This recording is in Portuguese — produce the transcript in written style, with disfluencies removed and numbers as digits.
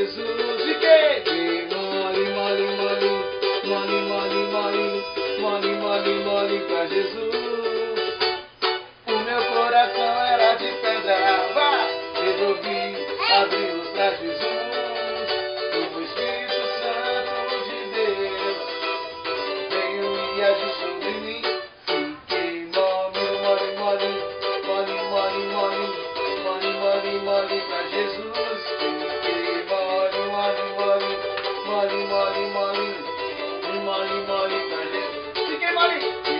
Jesus. Fiquei mole, mole, mole, mole, mole, mole, mole, mole, mole pra Jesus. O meu coração era de pedra, vá, resolvi abri-lo pra Jesus. O Espírito Santo de Deus veio e agiu sobre mim. Fiquei mole, mole, mole, mole, mole, mole, mole, mole, mole pra Jesus. Fiquei mole, mole, mole, mole, mole, mole, mole, mole pra Jesus. Fiquei mole.